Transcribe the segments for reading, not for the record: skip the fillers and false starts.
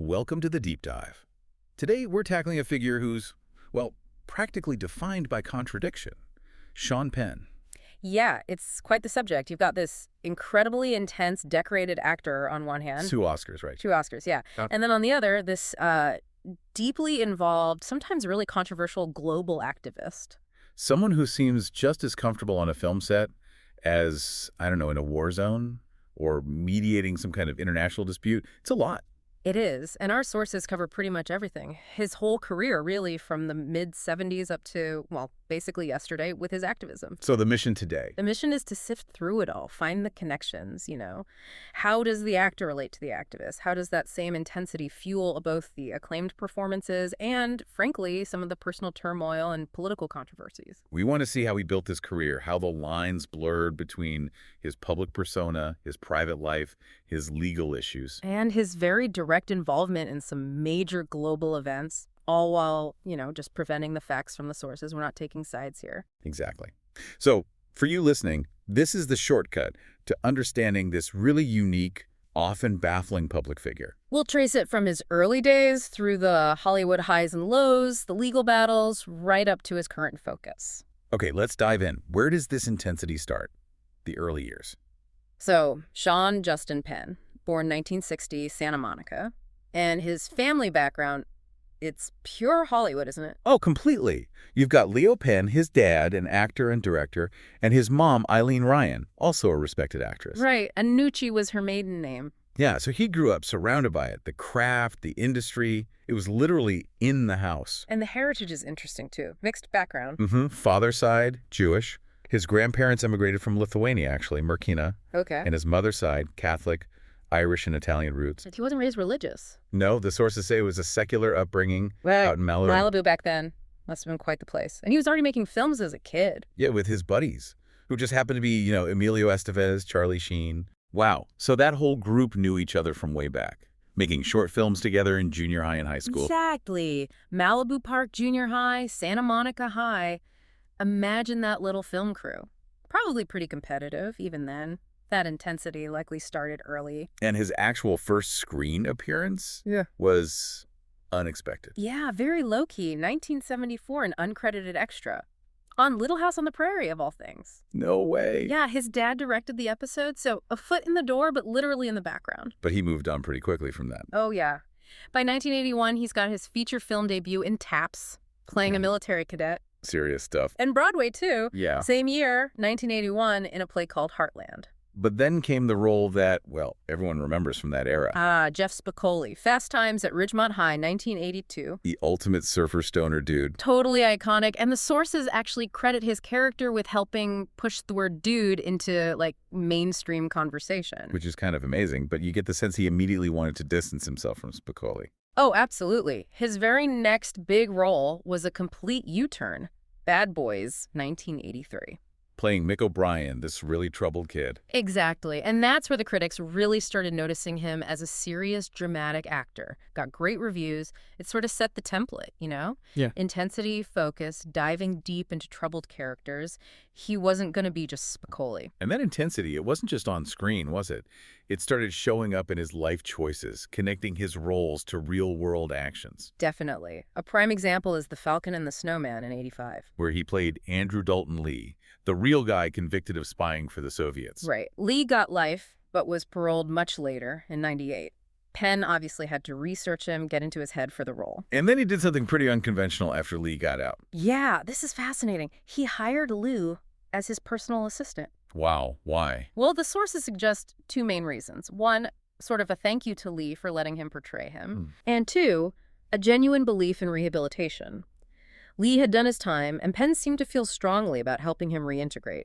Welcome to the Deep Dive. Today, we're tackling a figure who's, well, practically defined by contradiction. Sean Penn. Yeah, it's quite the subject. You've got this incredibly intense, decorated actor on one hand. 2 Oscars, right? 2 Oscars, yeah. And then on the other, this deeply involved, sometimes really controversial global activist. Someone who seems just as comfortable on a film set as, I don't know, in a war zone or mediating some kind of international dispute. It's a lot. It is, and our sources cover pretty much everything. His whole career, really, from the mid-'70s up to, well, basically yesterday with his activism. So the mission today. The mission is to sift through it all, find the connections, How does the actor relate to the activist? How does that same intensity fuel both the acclaimed performances and, frankly, some of the personal turmoil and political controversies? We want to see how he built his career, how the lines blurred between his public persona, his private life, his legal issues. And his very direct involvement in some major global events, all while, just preventing the facts from the sources. We're not taking sides here. Exactly. So, for you listening, this is the shortcut to understanding this really unique, often baffling public figure. We'll trace it from his early days through the Hollywood highs and lows, the legal battles, right up to his current focus. Okay, let's dive in. Where does this intensity start? The early years. So, Sean Justin Penn, born 1960, Santa Monica. And his family background, it's pure Hollywood, isn't it? Oh, completely. You've got Leo Penn, his dad, an actor and director, and his mom, Eileen Ryan, also a respected actress. Right, and Nucci was her maiden name. Yeah, so he grew up surrounded by it, the craft, the industry. It was literally in the house. And the heritage is interesting, too. Mixed background. Father's side, Jewish. His grandparents immigrated from Lithuania, actually, Merkina. Okay. And his mother's side, Catholic, Irish and Italian roots. He wasn't raised religious. No, the sources say it was a secular upbringing out in Malibu. Malibu back then must have been quite the place. And he was already making films as a kid. Yeah, with his buddies, who just happened to be, Emilio Estevez, Charlie Sheen. Wow. So that whole group knew each other from way back, making short films together in junior high and high school. Exactly. Malibu Park Junior High, Santa Monica High. Imagine that little film crew. Probably pretty competitive, even then. That intensity likely started early. And his actual first screen appearance was unexpected. Yeah, very low-key. 1974, an uncredited extra. On Little House on the Prairie, of all things. No way. Yeah, his dad directed the episode, so a foot in the door, but literally in the background. But he moved on pretty quickly from that. Oh, yeah. By 1981, he's got his feature film debut in Taps, playing a military cadet. Serious stuff. And Broadway, too. Yeah. Same year, 1981, in a play called Heartland. But then came the role that, well, everyone remembers from that era. Jeff Spicoli. Fast Times at Ridgemont High, 1982. The ultimate surfer stoner dude. Totally iconic. And the sources actually credit his character with helping push the word dude into, mainstream conversation. Which is kind of amazing, but you get the sense he immediately wanted to distance himself from Spicoli. Oh, absolutely. His very next big role was a complete U-turn. Bad Boys, 1983. Playing Mick O'Brien, this really troubled kid. Exactly. And that's where the critics really started noticing him as a serious, dramatic actor. Got great reviews. It sort of set the template, Yeah. Intensity, focus, diving deep into troubled characters. He wasn't going to be just Spicoli. And that intensity, it wasn't just on screen, was it? It started showing up in his life choices, connecting his roles to real-world actions. Definitely. A prime example is The Falcon and the Snowman in 85. Where he played Andrew Dalton Lee, the real guy convicted of spying for the Soviets. Right. Lee got life, but was paroled much later in 98. Penn obviously had to research him, get into his head for the role. And then he did something pretty unconventional after Lee got out. Yeah, this is fascinating. He hired Lou as his personal assistant. Wow, why? Well, the sources suggest 2 main reasons. 1, sort of a thank you to Lee for letting him portray him. And 2, a genuine belief in rehabilitation. Lee had done his time, and Penn seemed to feel strongly about helping him reintegrate.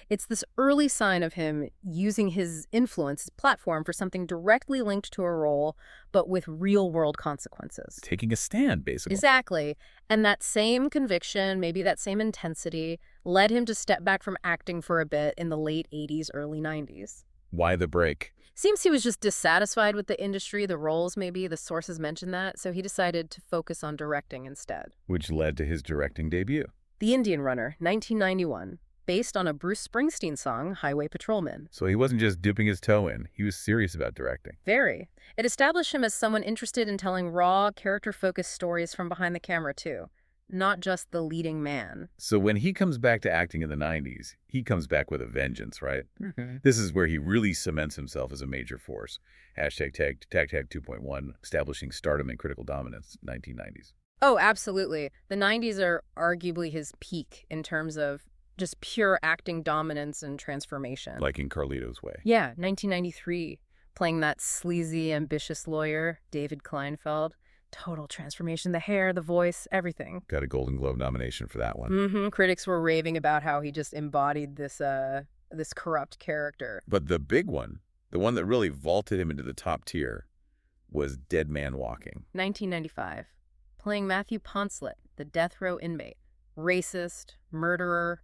It's this early sign of him using his influence, his platform, for something directly linked to a role, but with real-world consequences. Taking a stand, basically. Exactly. And that same conviction, maybe that same intensity, led him to step back from acting for a bit in the late 80s, early 90s. Why the break? Seems he was just dissatisfied with the industry, the roles maybe, the sources mentioned that, so he decided to focus on directing instead. Which led to his directing debut. The Indian Runner, 1991. based on a Bruce Springsteen song, Highway Patrolman. So he wasn't just dipping his toe in. He was serious about directing. Very. It established him as someone interested in telling raw, character-focused stories from behind the camera, too. Not just the leading man. So when he comes back to acting in the 90s, he comes back with a vengeance, right? This is where he really cements himself as a major force. Hashtag tag 2.1, establishing stardom and critical dominance, 1990s. Oh, absolutely. The 90s are arguably his peak in terms of just pure acting dominance and transformation. Like in Carlito's Way. Yeah, 1993, playing that sleazy, ambitious lawyer, David Kleinfeld. Total transformation, the hair, the voice, everything. Got a Golden Globe nomination for that one. Critics were raving about how he just embodied this corrupt character. But the big one, the one that really vaulted him into the top tier, was Dead Man Walking. 1995, playing Matthew Poncelet, the death row inmate. Racist, murderer,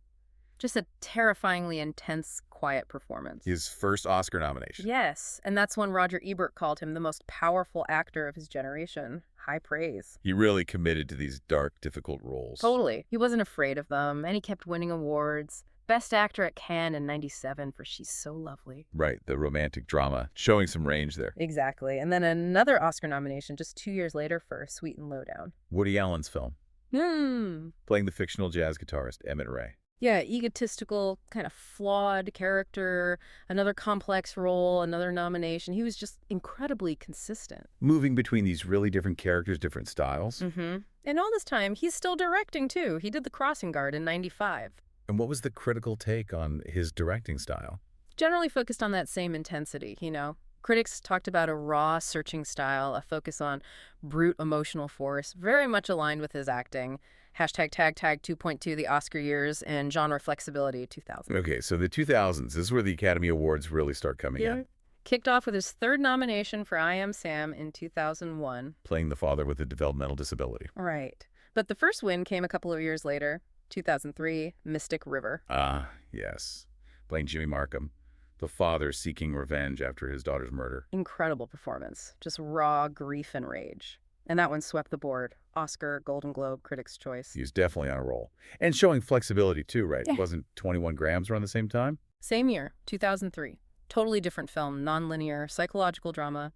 just a terrifyingly intense, quiet performance. His first Oscar nomination. Yes, and that's when Roger Ebert called him the most powerful actor of his generation. High praise. He really committed to these dark, difficult roles. Totally. He wasn't afraid of them, and he kept winning awards. Best actor at Cannes in 97 for She's So Lovely. Right, the romantic drama, showing some range there. Exactly. And then another Oscar nomination just 2 years later for Sweet and Lowdown. Woody Allen's film. Playing the fictional jazz guitarist Emmett Ray. Yeah, egotistical, kind of flawed character, another complex role, another nomination. He was just incredibly consistent. Moving between these really different characters, different styles. And all this time, he's still directing, too. He did The Crossing Guard in 95. And what was the critical take on his directing style? Generally focused on that same intensity, you know. Critics talked about a raw, searching style, a focus on brute emotional force, very much aligned with his acting. Hashtag tag 2.2, the Oscar years, and genre flexibility, 2000. Okay, so the 2000s, this is where the Academy Awards really start coming in. Kicked off with his third nomination for I Am Sam in 2001. Playing the father with a developmental disability. Right. But the first win came a couple of years later, 2003, Mystic River. Ah, yes. Playing Jimmy Markham, the father seeking revenge after his daughter's murder. Incredible performance. Just raw grief and rage. And that one swept the board. Oscar, Golden Globe, Critics' Choice. He's definitely on a roll. And showing flexibility too, right? Yeah. Wasn't 21 Grams around the same time? Same year, 2003. Totally different film, non-linear, psychological drama.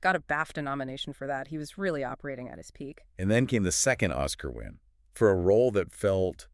Got a BAFTA nomination for that. He was really operating at his peak. And then came the second Oscar win for a role that felt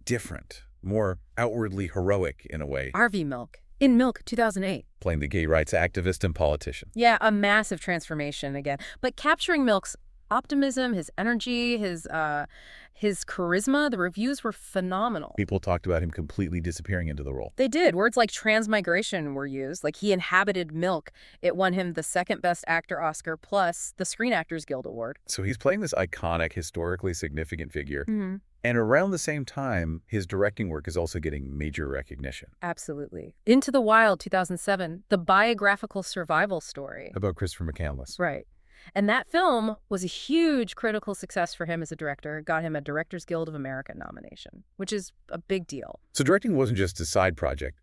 different, more outwardly heroic in a way. Harvey Milk. In Milk, 2008. Playing the gay rights activist and politician. Yeah, a massive transformation again. But capturing Milk's optimism, his energy, his charisma, the reviews were phenomenal. People talked about him completely disappearing into the role. They did. Words like transmigration were used. Like, he inhabited Milk. It won him the second Best Actor Oscar plus the Screen Actors Guild Award. So he's playing this iconic, historically significant figure. And around the same time, his directing work is also getting major recognition. Absolutely. Into the Wild, 2007, the biographical survival story. About Christopher McCandless. Right. And that film was a huge critical success for him as a director. Got him a Directors Guild of America nomination, which is a big deal. So directing wasn't just a side project.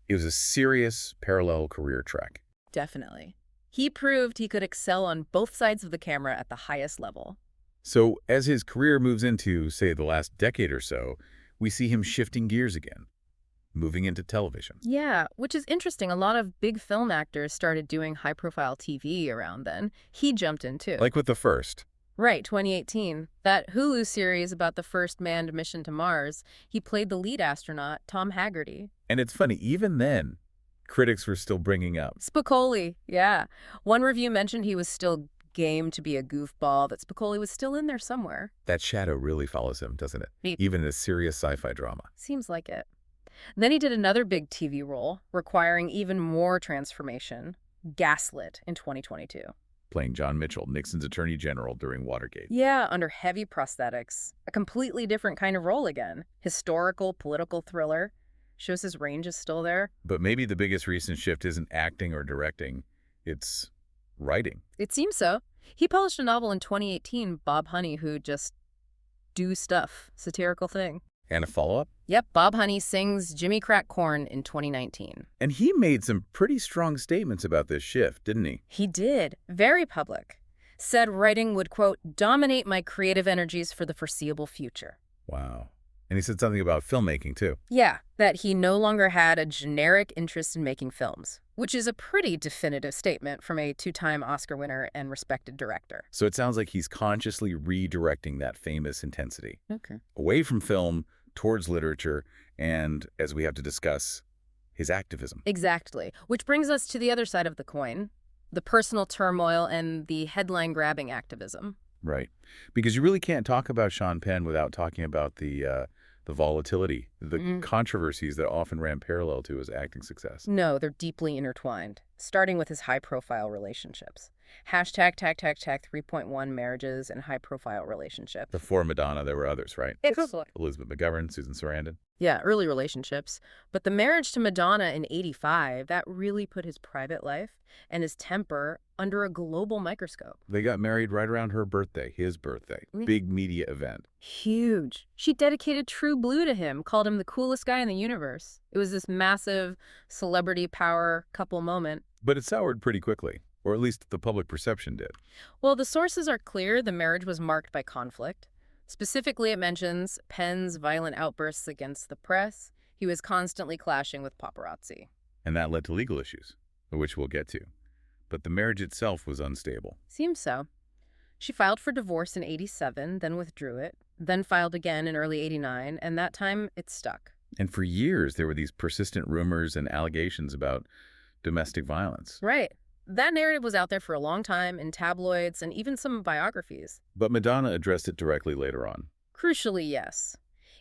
It was a serious parallel career track. Definitely. He proved he could excel on both sides of the camera at the highest level. So as his career moves into, say, the last decade or so, we see him shifting gears again, moving into television. Yeah, which is interesting. A lot of big film actors started doing high-profile TV around then. He jumped in, too. Like with The First. Right, 2018. That Hulu series about the first manned mission to Mars, he played the lead astronaut, Tom Haggerty. And it's funny, even then, critics were still bringing up Spicoli, yeah. One review mentioned he was still game to be a goofball, that Spicoli was still in there somewhere. that shadow really follows him, doesn't it? Even in a serious sci-fi drama. Seems like it. Then he did another big TV role, requiring even more transformation, Gaslit, in 2022. Playing John Mitchell, Nixon's attorney general during Watergate. Yeah, under heavy prosthetics. A completely different kind of role again. Historical, political thriller. Shows his range is still there. But maybe the biggest recent shift isn't acting or directing, it's writing. It seems so. He published a novel in 2018, Bob Honey, who just do stuff. Satirical thing. And a follow-up? Yep, Bob Honey sings Jimmy Crack Corn in 2019. And he made some pretty strong statements about this shift, didn't he? He did. Very public. Said writing would, quote, dominate my creative energies for the foreseeable future. Wow. And he said something about filmmaking, too. Yeah, that he no longer had a generic interest in making films, which is a pretty definitive statement from a two-time Oscar winner and respected director. So it sounds like he's consciously redirecting that famous intensity. Okay. Away from film, towards literature, and, as we have to discuss, his activism. Exactly. Which brings us to the other side of the coin, the personal turmoil and the headline-grabbing activism. Right. Because you really can't talk about Sean Penn without talking about the volatility, the controversies that often ran parallel to his acting success. No, they're deeply intertwined, starting with his high-profile relationships. Hashtag tag 3.1 marriages and high-profile relationships. Before Madonna, there were others, right? Excellent. Elizabeth McGovern, Susan Sarandon. Yeah, early relationships. But the marriage to Madonna in '85, that really put his private life and his temper under a global microscope. They got married right around her birthday, his birthday. Big media event. Huge. She dedicated True Blue to him, called him the coolest guy in the universe. It was this massive celebrity power couple moment. But it soured pretty quickly, or at least the public perception did. Well, the sources are clear. The marriage was marked by conflict. Specifically, it mentions Penn's violent outbursts against the press. He was constantly clashing with paparazzi. And that led to legal issues, which we'll get to. But the marriage itself was unstable. Seems so. She filed for divorce in '87, then withdrew it, then filed again in early '89, and that time it stuck. And for years, there were these persistent rumors and allegations about domestic violence. Right. That narrative was out there for a long time in tabloids and even some biographies. But Madonna addressed it directly later on. Crucially, yes.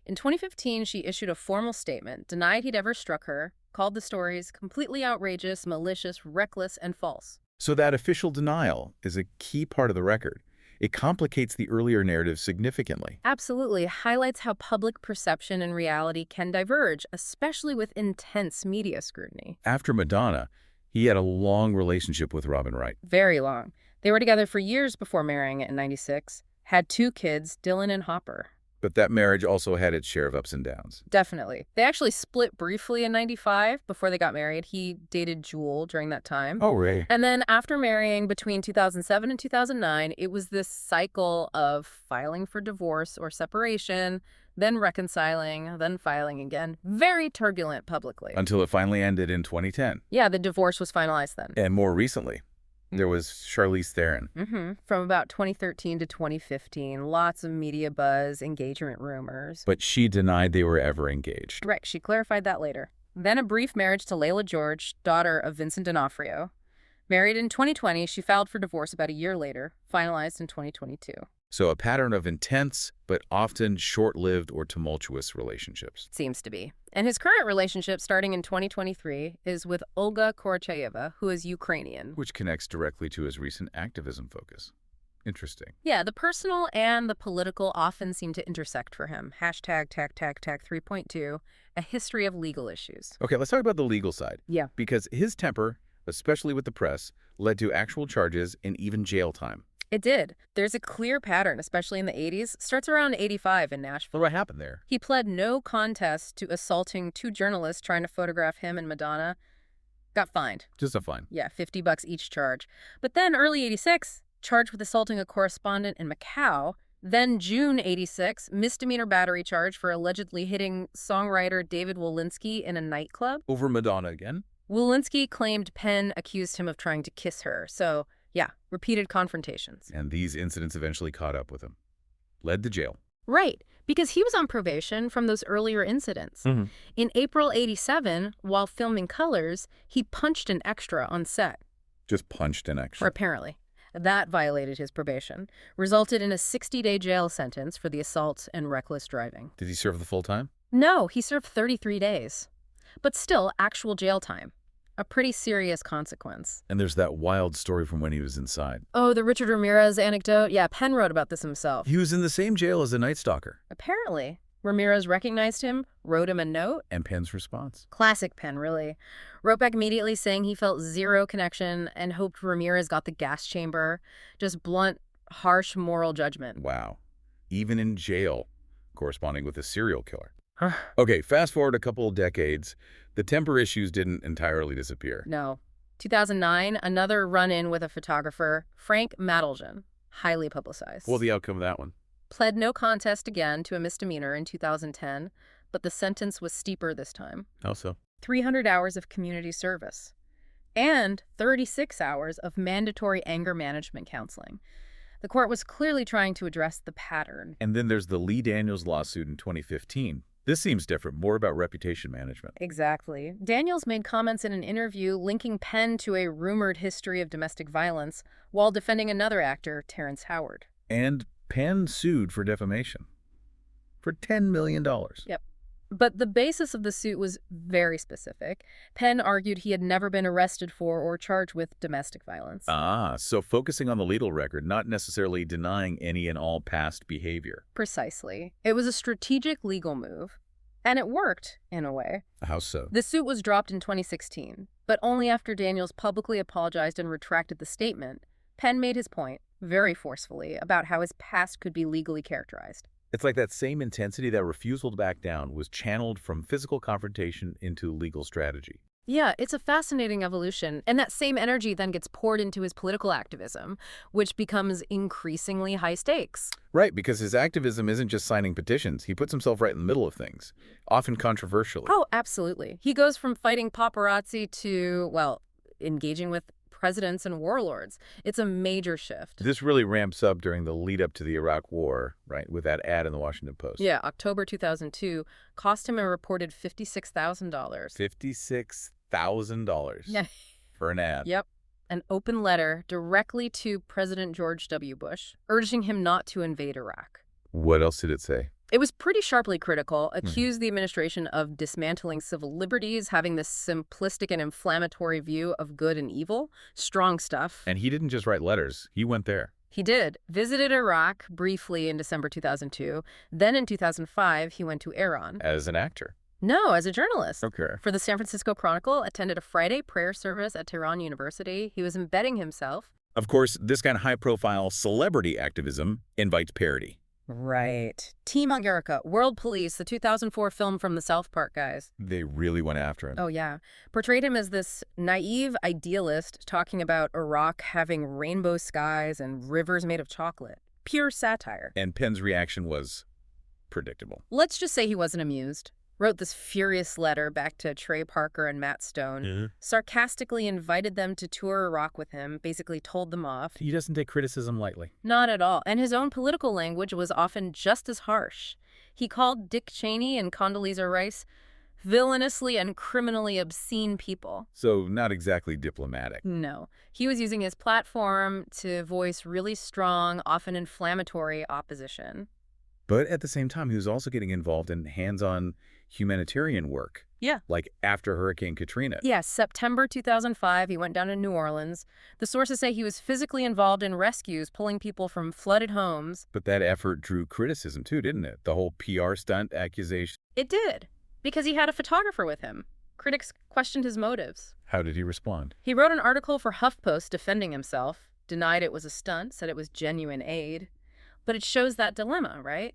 In 2015, she issued a formal statement, denied he'd ever struck her, called the stories completely outrageous, malicious, reckless, and false. So that official denial is a key part of the record. It complicates the earlier narrative significantly. Absolutely. Highlights how public perception and reality can diverge, especially with intense media scrutiny. After Madonna, he had a long relationship with Robin Wright. Very long. They were together for years before marrying in '96, had 2 kids, Dylan and Hopper. But that marriage also had its share of ups and downs. Definitely. They actually split briefly in '95 before they got married. He dated Jewel during that time. Oh, Ray. And then after marrying between 2007 and 2009, it was this cycle of filing for divorce or separation, then reconciling, then filing again. Very turbulent publicly. Until it finally ended in 2010. Yeah, the divorce was finalized then. And more recently, there was Charlize Theron. From about 2013 to 2015, lots of media buzz, engagement rumors. But she denied they were ever engaged. Right, she clarified that later. Then a brief marriage to Layla George, daughter of Vincent D'Onofrio. Married in 2020, she filed for divorce about a year later, finalized in 2022. So a pattern of intense, but often short-lived or tumultuous relationships. Seems to be. And his current relationship, starting in 2023, is with Olga Korchayeva, who is Ukrainian. Which connects directly to his recent activism focus. Interesting. Yeah, the personal and the political often seem to intersect for him. Hashtag tag 3.2, a history of legal issues. Okay, let's talk about the legal side. Yeah. Because his temper, especially with the press, led to actual charges and even jail time. It did. There's a clear pattern, especially in the '80s. Starts around '85 in Nashville. What happened there? He pled no contest to assaulting 2 journalists trying to photograph him and Madonna. Got fined. Just a fine. Yeah, $50 each charge. But then early '86, charged with assaulting a correspondent in Macau. Then June '86, misdemeanor battery charge for allegedly hitting songwriter David Walensky in a nightclub. Over Madonna again? Walensky claimed Penn accused him of trying to kiss her. So, yeah, repeated confrontations. And these incidents eventually caught up with him. Led to jail. Right, because he was on probation from those earlier incidents. In April '87, while filming Colors, he punched an extra on set. Just punched an Or extra. apparently. That violated his probation, resulted in a 60-day jail sentence for the assault and reckless driving. Did he serve the full time? No, he served 33 days. But still, actual jail time. A pretty serious consequence. And there's that wild story from when he was inside. Oh, the Richard Ramirez anecdote? Yeah, Penn wrote about this himself. He was in the same jail as the Night Stalker. Apparently. Ramirez recognized him, wrote him a note. And Penn's response. Classic Penn, really. Wrote back immediately saying he felt zero connection and hoped Ramirez got the gas chamber. Just blunt, harsh moral judgment. Wow. Even in jail, corresponding with a serial killer. Okay, fast forward a couple of decades. The temper issues didn't entirely disappear. No. 2009, another run-in with a photographer, Frank Madeljan. Highly publicized. What was the outcome of that one? pled no contest again to a misdemeanor in 2010, but the sentence was steeper this time. How so? 300 hours of community service and 36 hours of mandatory anger management counseling. The court was clearly trying to address the pattern. And then there's the Lee Daniels lawsuit in 2015. This seems different, more about reputation management. Exactly. Daniels made comments in an interview linking Penn to a rumored history of domestic violence while defending another actor, Terrence Howard. And Penn sued for defamation for $10 million. Yep. But the basis of the suit was very specific. Penn argued he had never been arrested for or charged with domestic violence. So focusing on the legal record, not necessarily denying any and all past behavior. Precisely. It was a strategic legal move. And it worked, in a way. How so? The suit was dropped in 2016, but only after Daniels publicly apologized and retracted the statement. Penn made his point, very forcefully, about how his past could be legally characterized. It's like that same intensity, that refusal to back down, was channeled from physical confrontation into legal strategy. Yeah, it's a fascinating evolution, and that same energy then gets poured into his political activism, which becomes increasingly high stakes. Right, because his activism isn't just signing petitions. He puts himself right in the middle of things, often controversially. Oh, absolutely. He goes from fighting paparazzi to, well, engaging with presidents and warlords. It's a major shift. This really ramps up during the lead up to the Iraq War, right, with that ad in the Washington Post. Yeah, October 2002 cost him a reported $56,000. $56,000 Yeah. for an ad. Yep. An open letter directly to President George W. Bush, urging him not to invade Iraq. What else did it say? It was pretty sharply critical, accused the administration of dismantling civil liberties, having this simplistic and inflammatory view of good and evil. Strong stuff. And he didn't just write letters. He went there. He did. Visited Iraq briefly in December 2002. Then in 2005, he went to Iran. As an actor? No, as a journalist. Okay. For the San Francisco Chronicle, attended a Friday prayer service at Tehran University. He was embedding himself. Of course, this kind of high-profile celebrity activism invites parody. Right. Team America, World Police, the 2004 film from the South Park guys. They really went after him. Oh, yeah. Portrayed him as this naive idealist talking about Iraq having rainbow skies and rivers made of chocolate. Pure satire. And Penn's reaction was predictable. Let's just say he wasn't amused. Wrote this furious letter back to Trey Parker and Matt Stone, sarcastically invited them to tour Iraq with him, basically told them off. He doesn't take criticism lightly. Not at all. And his own political language was often just as harsh. He called Dick Cheney and Condoleezza Rice villainously and criminally obscene people. So not exactly diplomatic. No. He was using his platform to voice really strong, often inflammatory opposition. But at the same time, he was also getting involved in hands-on humanitarian work. Yeah. Like after Hurricane Katrina. Yes, September 2005, he went down to New Orleans. The sources say he was physically involved in rescues, pulling people from flooded homes. But that effort drew criticism too, didn't it? The whole PR stunt accusation. It did, because he had a photographer with him. Critics questioned his motives. How did he respond? He wrote an article for HuffPost defending himself, denied it was a stunt, said it was genuine aid. But it shows that dilemma, right?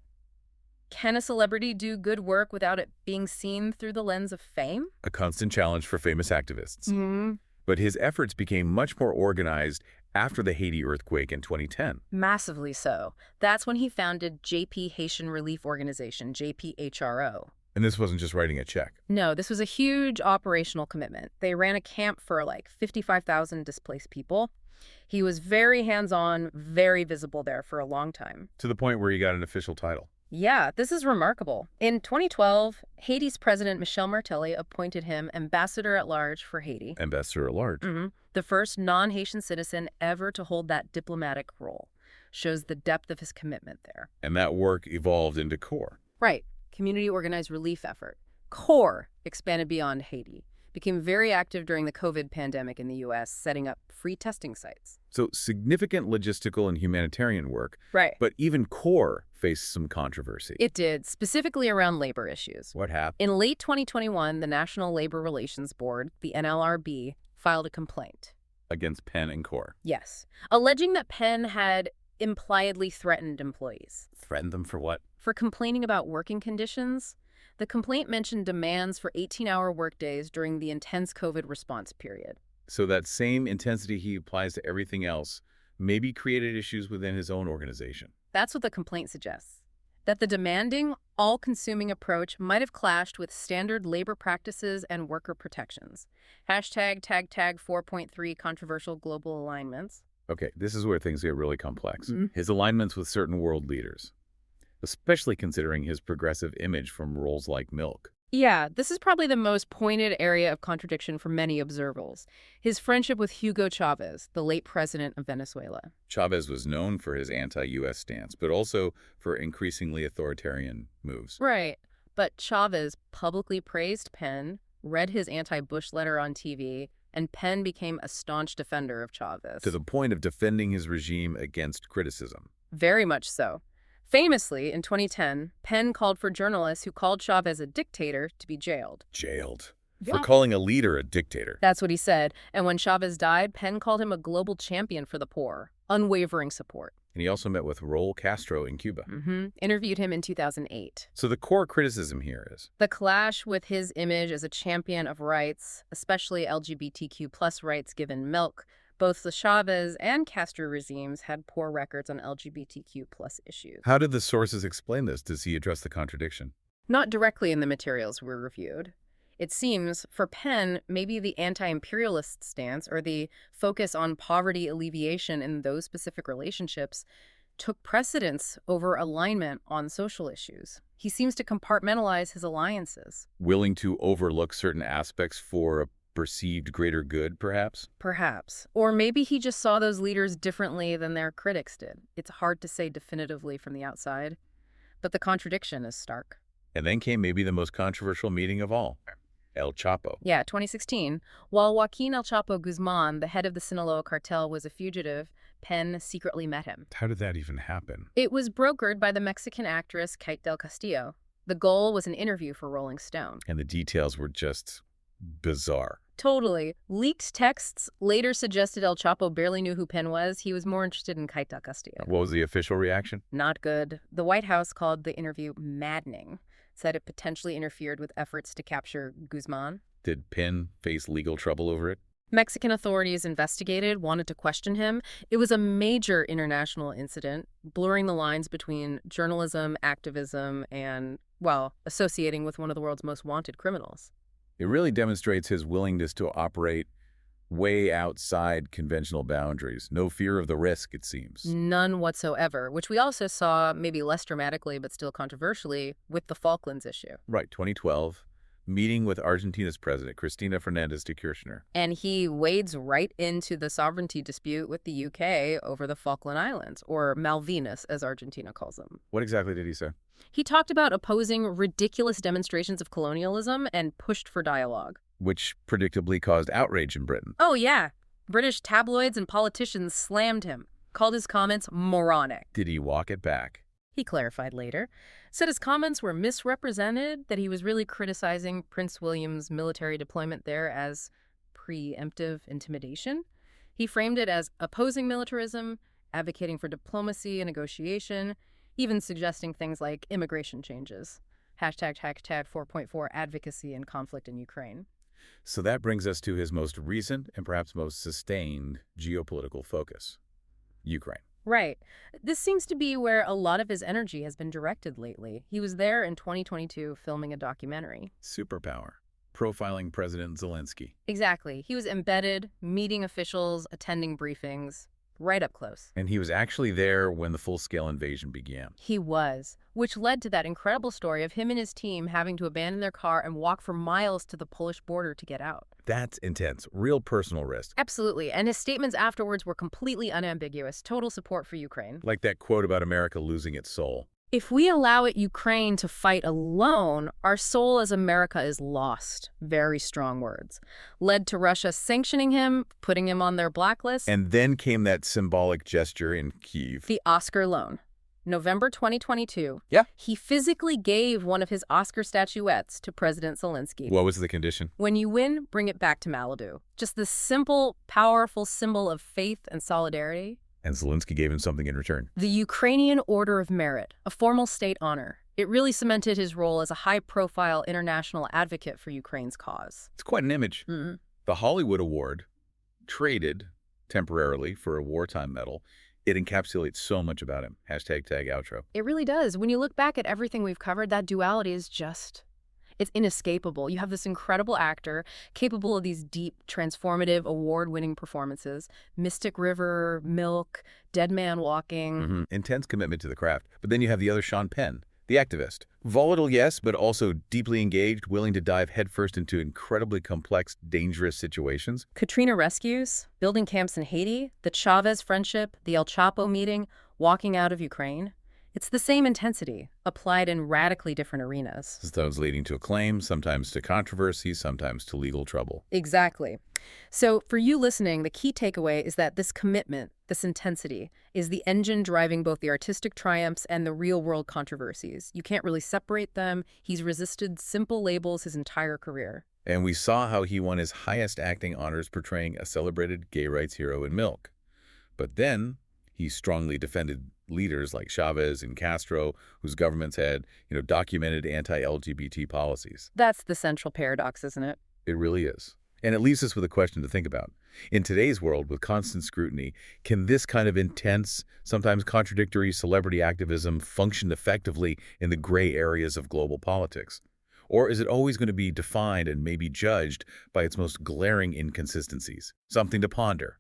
Can a celebrity do good work without it being seen through the lens of fame? A constant challenge for famous activists. But his efforts became much more organized after the Haiti earthquake in 2010. Massively so. That's when he founded JP Haitian Relief Organization, JPHRO. And this wasn't just writing a check. No, this was a huge operational commitment. They ran a camp for like 55,000 displaced people. He was very hands-on, very visible there for a long time. To the point where he got an official title. Yeah, this is remarkable. In 2012, Haiti's president, Michel Martelly, appointed him ambassador at large for Haiti. Ambassador at large. The first non-Haitian citizen ever to hold that diplomatic role. Shows the depth of his commitment there. And that work evolved into CORE. Right. Community Organized Relief Effort. CORE expanded beyond Haiti. Became very active during the COVID pandemic in the U.S., setting up free testing sites. So significant logistical and humanitarian work. Right. But even CORE faced some controversy. It did, specifically around labor issues. What happened? In late 2021, the National Labor Relations Board, the NLRB, filed a complaint. Against Penn and CORE. Yes. Alleging that Penn had impliedly threatened employees. Threatened them for what? For complaining about working conditions. The complaint mentioned demands for 18-hour workdays during the intense COVID response period. So that same intensity he applies to everything else, maybe created issues within his own organization. That's what the complaint suggests. That the demanding, all-consuming approach might have clashed with standard labor practices and worker protections. Hashtag tag 4.3 controversial global alignments. Okay, this is where things get really complex. His alignments with certain world leaders, especially considering his progressive image from roles like Milk. Yeah, this is probably the most pointed area of contradiction for many observers. His friendship with Hugo Chavez, the late president of Venezuela. Chavez was known for his anti-U.S. stance, but also for increasingly authoritarian moves. Right, but Chavez publicly praised Penn, read his anti-Bush letter on TV, and Penn became a staunch defender of Chavez. To the point of defending his regime against criticism. Very much so. Famously, in 2010, Penn called for journalists who called Chavez a dictator to be jailed. Jailed. Yeah. For calling a leader a dictator. That's what he said. And when Chavez died, Penn called him a global champion for the poor. Unwavering support. And he also met with Raul Castro in Cuba. Interviewed him in 2008. So the core criticism here is the clash with his image as a champion of rights, especially LGBTQ plus rights given Milk. Both the Chavez and Castro regimes had poor records on LGBTQ plus issues. How did the sources explain this? Does he address the contradiction? Not directly in the materials we reviewed. It seems, for Penn, maybe the anti-imperialist stance or the focus on poverty alleviation in those specific relationships took precedence over alignment on social issues. He seems to compartmentalize his alliances. Willing to overlook certain aspects for a perceived greater good, perhaps? Perhaps. Or maybe he just saw those leaders differently than their critics did. It's hard to say definitively from the outside, but the contradiction is stark. And then came maybe the most controversial meeting of all, El Chapo. Yeah, 2016. While Joaquin El Chapo Guzman, the head of the Sinaloa cartel, was a fugitive, Penn secretly met him. How did that even happen? It was brokered by the Mexican actress Kate del Castillo. The goal was an interview for Rolling Stone. And the details were just bizarre. Totally. Leaked texts later suggested El Chapo barely knew who Penn was. He was more interested in Kate del Castillo. What was the official reaction? Not good. The White House called the interview maddening, said it potentially interfered with efforts to capture Guzman. Did Penn face legal trouble over it? Mexican authorities investigated, wanted to question him. It was a major international incident, blurring the lines between journalism, activism, and, well, associating with one of the world's most wanted criminals. It really demonstrates his willingness to operate way outside conventional boundaries. No fear of the risk, it seems. None whatsoever, which we also saw, maybe less dramatically but still controversially, with the Falklands issue. Right, 2012, meeting with Argentina's president, Cristina Fernández de Kirchner. And he wades right into the sovereignty dispute with the UK over the Falkland Islands, or Malvinas, as Argentina calls them. What exactly did he say? He talked about opposing ridiculous demonstrations of colonialism and pushed for dialogue. Which predictably caused outrage in Britain. Oh, yeah. British tabloids and politicians slammed him, called his comments moronic. Did he walk it back? He clarified later, said his comments were misrepresented, that he was really criticizing Prince William's military deployment there as preemptive intimidation. He framed it as opposing militarism, advocating for diplomacy and negotiation, even suggesting things like immigration changes. Hashtag 4.4 advocacy and conflict in Ukraine. So that brings us to his most recent and perhaps most sustained geopolitical focus, Ukraine. Right. This seems to be where a lot of his energy has been directed lately. He was there in 2022 filming a documentary. Superpower. Profiling President Zelensky. Exactly. He was embedded, meeting officials, attending briefings, right up close. And he was actually there when the full-scale invasion began. He was, which led to that incredible story of him and his team having to abandon their car and walk for miles to the Polish border to get out. That's intense. Real personal risk. Absolutely. And his statements afterwards were completely unambiguous. Total support for Ukraine. Like that quote about America losing its soul. If we allow Ukraine to fight alone, our soul as America is lost. Very strong words. Led to Russia sanctioning him, putting him on their blacklist. And then came that symbolic gesture in Kyiv. The Oscar loan. November 2022. Yeah. He physically gave one of his Oscar statuettes to President Zelensky. What was the condition? When you win, bring it back to Malibu. Just this simple, powerful symbol of faith and solidarity. And Zelensky gave him something in return. The Ukrainian Order of Merit, a formal state honor. It really cemented his role as a high-profile international advocate for Ukraine's cause. It's quite an image. The Hollywood Award traded temporarily for a wartime medal, it encapsulates so much about him. Hashtag tag outro. It really does. When you look back at everything we've covered, that duality is just... it's inescapable. You have this incredible actor capable of these deep, transformative, award-winning performances. Mystic River, Milk, Dead Man Walking. Intense commitment to the craft. But then you have the other Sean Penn, the activist. Volatile, yes, but also deeply engaged, willing to dive headfirst into incredibly complex, dangerous situations. Katrina rescues, building camps in Haiti, the Chavez friendship, the El Chapo meeting, walking out of Ukraine. It's the same intensity, applied in radically different arenas. Those leading to acclaim, sometimes to controversy, sometimes to legal trouble. Exactly. So for you listening, the key takeaway is that this commitment, this intensity, is the engine driving both the artistic triumphs and the real-world controversies. You can't really separate them. He's resisted simple labels his entire career. And we saw how he won his highest acting honors portraying a celebrated gay rights hero in Milk. But then he strongly defended leaders like Chavez and Castro, whose governments had, documented anti-LGBT policies. That's the central paradox, isn't it? It really is. And it leaves us with a question to think about. In today's world, with constant scrutiny, can this kind of intense, sometimes contradictory celebrity activism function effectively in the gray areas of global politics? Or is it always going to be defined and maybe judged by its most glaring inconsistencies? Something to ponder.